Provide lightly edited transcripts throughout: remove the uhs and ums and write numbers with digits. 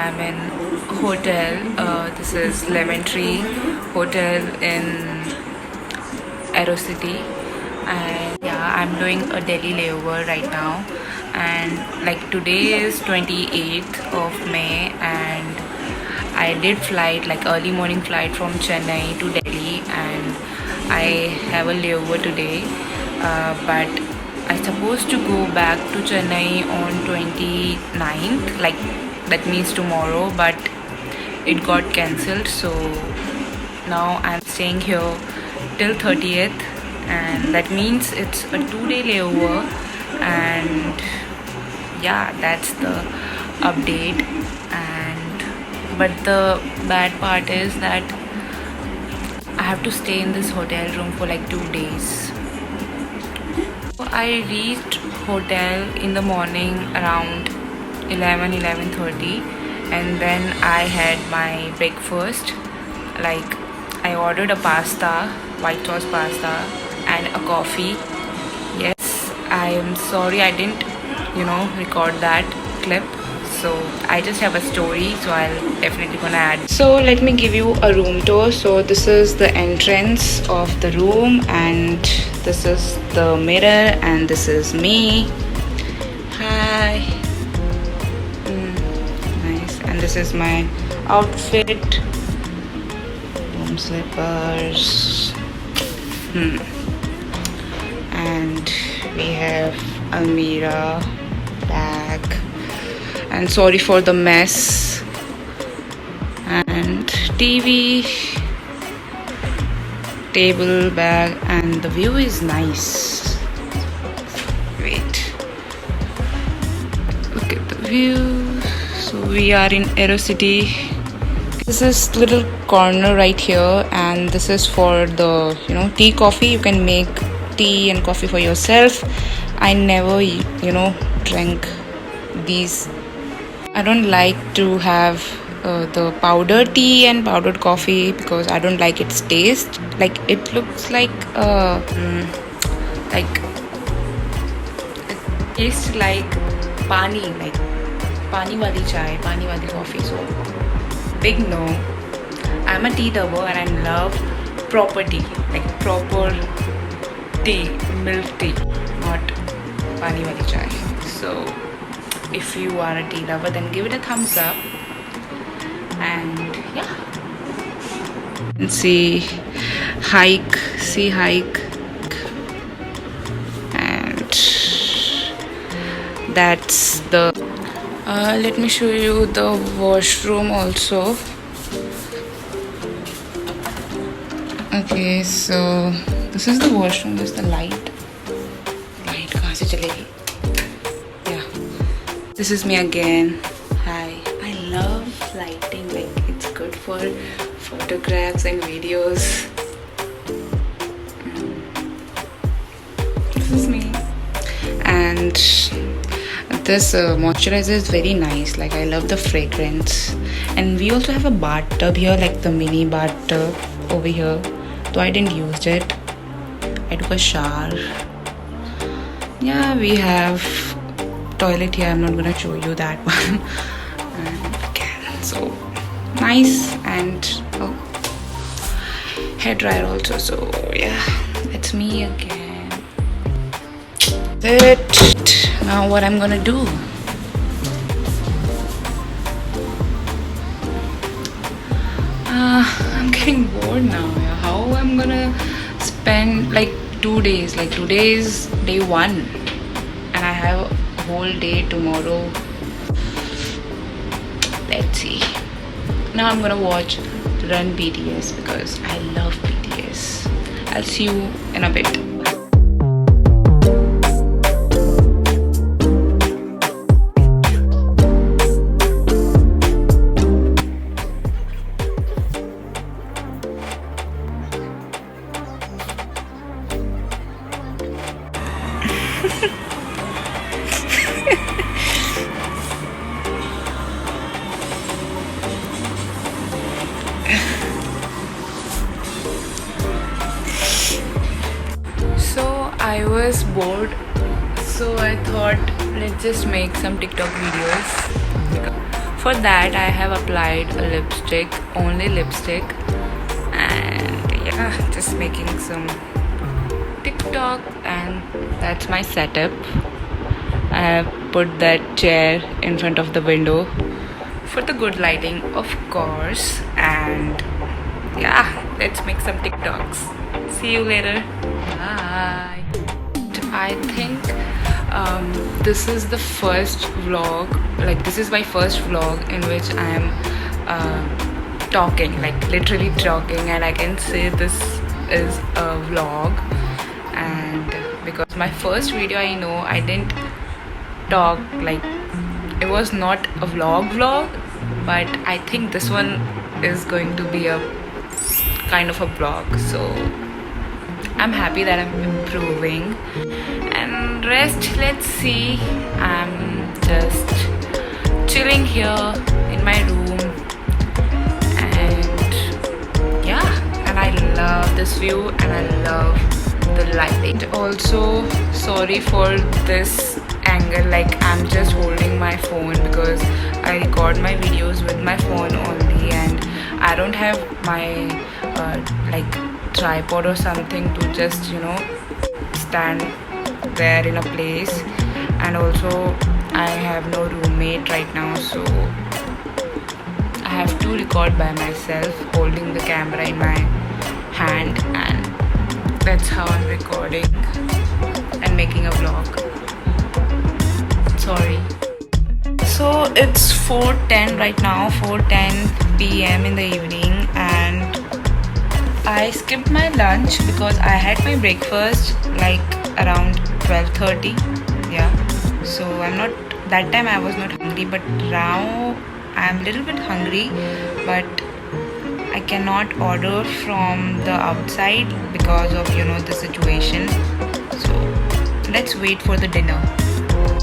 I'm in a hotel. This is Lemon Tree Hotel in Aero City, and yeah, I'm doing a Delhi layover right now. And like today is 28th of May, and I did flight like early morning flight from Chennai to Delhi, and I have a layover today. But I'm supposed to go back to Chennai on 29th, like that means tomorrow, but it got cancelled. So now I'm staying here till 30th, and that means it's a 2-day layover. And yeah, that's the update. And but the bad part is that I have to stay in this hotel room for like 2 days. I reached hotel in the morning around 11:30, and then I had my breakfast. Like I ordered a pasta, white sauce pasta, and a coffee. Yes, I am sorry I didn't record that clip, so I just have a story, so I'll definitely gonna add. So let me give you a room tour. So this is the entrance of the room, and this is the mirror, and this is me. Hi. Nice. And this is my outfit. Boom slippers. And we have Almira bag, and sorry for the mess, and TV, table, bag, and the view is nice. Wait, look at the view. So we are in Aero City. This is little corner right here, and this is for the tea coffee. You can make tea and coffee for yourself. I never drank these. I don't like to have the powdered tea and powdered coffee because I don't like its taste. Like it looks like it tastes like pani, like pani wali chai, pani wali coffee. So big no. I'm a tea lover, and I love proper tea, like proper tea, milk tea, not pani wali chai. So if you are a tea lover, then give it a thumbs up. And yeah, see hike, and that's the let me show you the washroom also. Okay, so this is the washroom. There's the light कहाँ से चलेगी? Yeah, this is me again. Hi. I love lighting, like it's good for photographs and videos. This is me. And this moisturizer is very nice. Like I love the fragrance. And we also have a bathtub here, like the mini bathtub over here. Though I didn't use it. I took a shower. Yeah, we have toilet here. I'm not gonna show you that one. And again, so nice. And hair dryer also. So yeah, it's me again. That now what I'm gonna do? I'm getting bored now. Yeah. How I'm gonna spend like 2 days? Like today is day 1, and I have a whole day tomorrow. Let's see. Now I'm gonna watch Run BTS because I love BTS. I'll see you in a bit. I was bored, so I thought let's just make some TikTok videos. For that I have applied a lipstick, only lipstick, and yeah, just making some TikTok, and that's my setup. I have put that chair in front of the window for the good lighting, of course, and yeah, let's make some TikToks. See you later. Bye. I think this is the first vlog, like this is my first vlog in which I am talking, like literally talking, and I can say this is a vlog. And because my first video, I know I didn't talk, like it was not a vlog, but I think this one is going to be a kind of a vlog, so I'm happy that I'm improving. And rest, let's see. I'm just chilling here in my room, and yeah, and I love this view and I love the lighting. Also, sorry for this angle, like I'm just holding my phone because I record my videos with my phone only, and I don't have my like tripod or something to just, you know, stand there in a place. And also I have no roommate right now, so I have to record by myself holding the camera in my hand, and that's how I'm recording and making a vlog. Sorry. So it's 4:10 right now, 4:10 p.m. in the evening, and I skipped my lunch because I had my breakfast like around 12:30. Yeah, so I'm not, that time I was not hungry, but now I'm a little bit hungry, but I cannot order from the outside because of, you know, the situation. So let's wait for the dinner.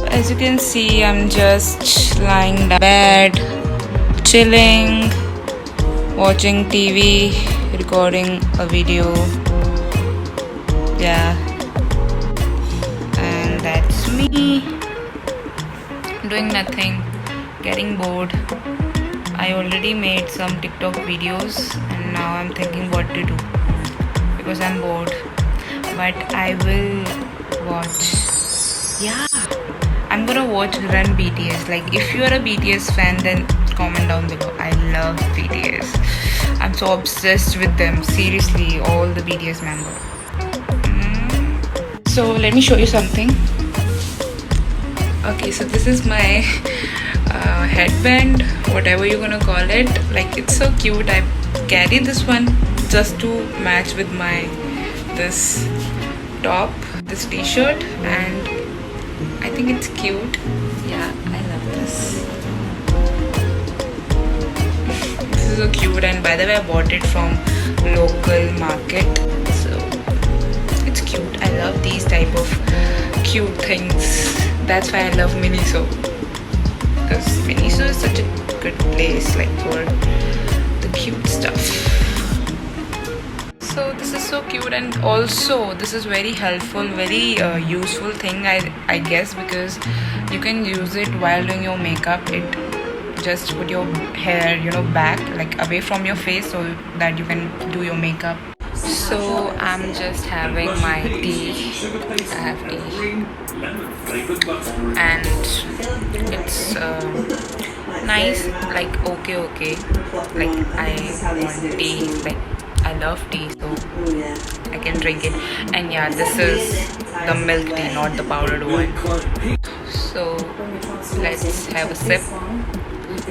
As you can see, I'm just lying down in bed, chilling, watching TV, recording a video. Yeah, and that's me doing nothing, getting bored. I already made some TikTok videos, and now I'm thinking what to do because I'm bored. But I will watch, yeah, I'm gonna watch Run BTS. Like if you're a BTS fan, then comment down below. I love BTS. I'm so obsessed with them. Seriously, all the BTS members. So let me show you something. Okay, so this is my headband, whatever you're gonna call it. Like it's so cute. I carry this one just to match with my this top, this t-shirt, and I think it's cute. Yeah, I love this. This is so cute, and by the way, I bought it from local market, so it's cute. I love these type of cute things. That's why I love Miniso, because Miniso is such a good place, like for the cute stuff. So this is so cute, and also this is very helpful, very useful thing, I guess, because you can use it while doing your makeup. It just put your hair, you know, back, like away from your face, so that you can do your makeup. So I'm just having my tea. I have tea, and it's nice, like okay, like I want tea, like I love tea, so I can drink it. And yeah, this is the milk tea, not the powdered one. So let's have a sip,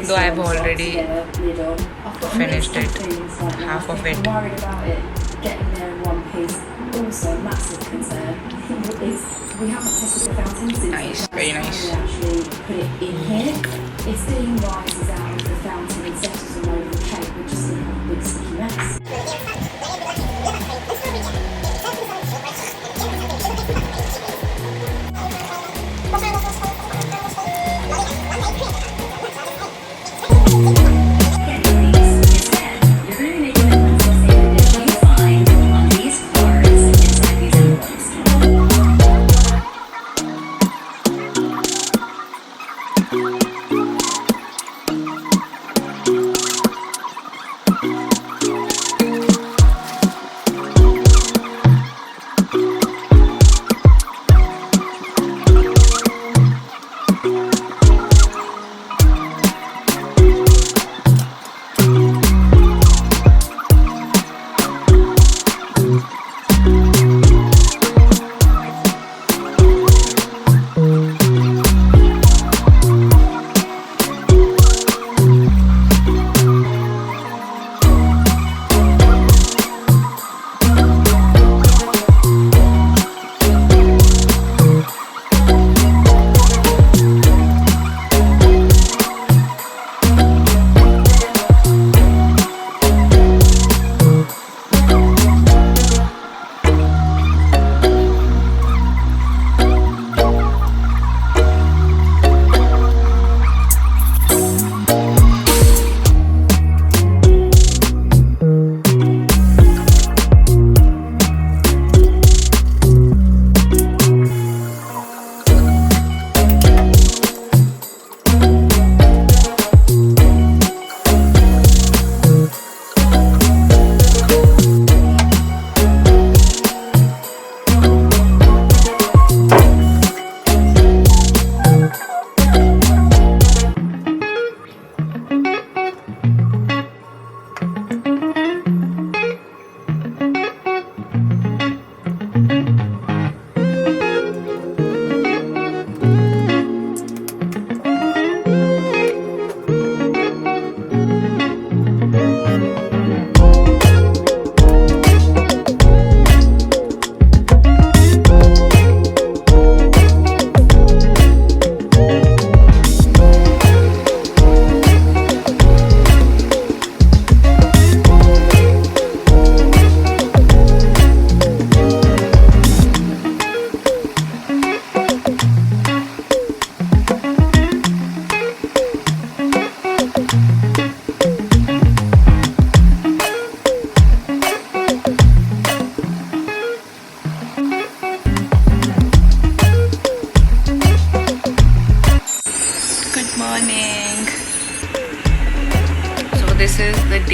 though I've already finished it, half of it. Getting there in one piece, also a massive concern is we haven't tested the fountain since. Nice, very nice. We actually put it in here. If steam rises out of the fountain and settles all over the cake, we're just going to have a big sticky mess.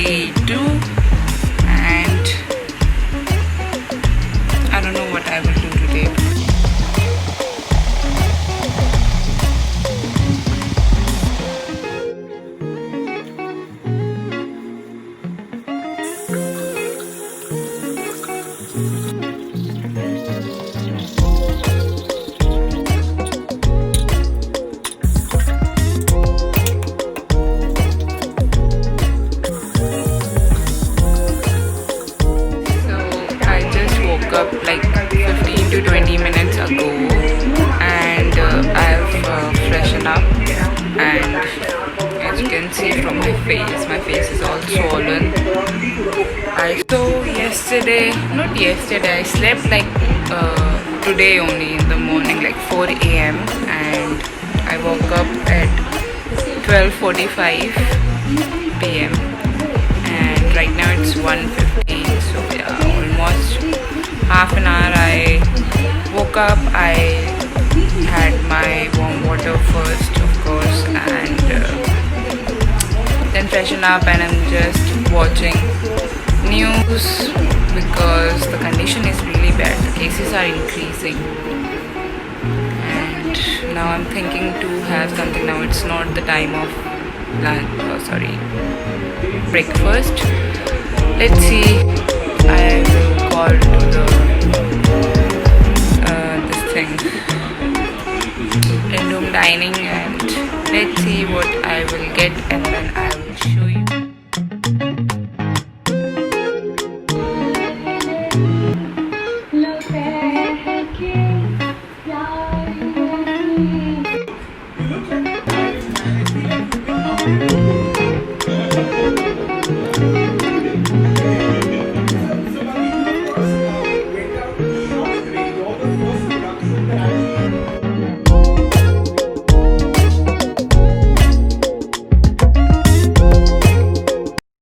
day 2, and I don't know what I will do today. Up like 15 to 20 minutes ago, and I've freshened up, and as you can see from my face is all swollen. Not yesterday, I slept like today only in the morning, like 4 a.m. and I woke up at 12:45 p.m. and right now it's 1:15, so yeah, almost half an hour. I woke up, I had my warm water first, of course, and then freshen up, and I'm just watching news because the condition is really bad. The cases are increasing, and now I'm thinking to have something. Now it's not the time of breakfast. Let's see.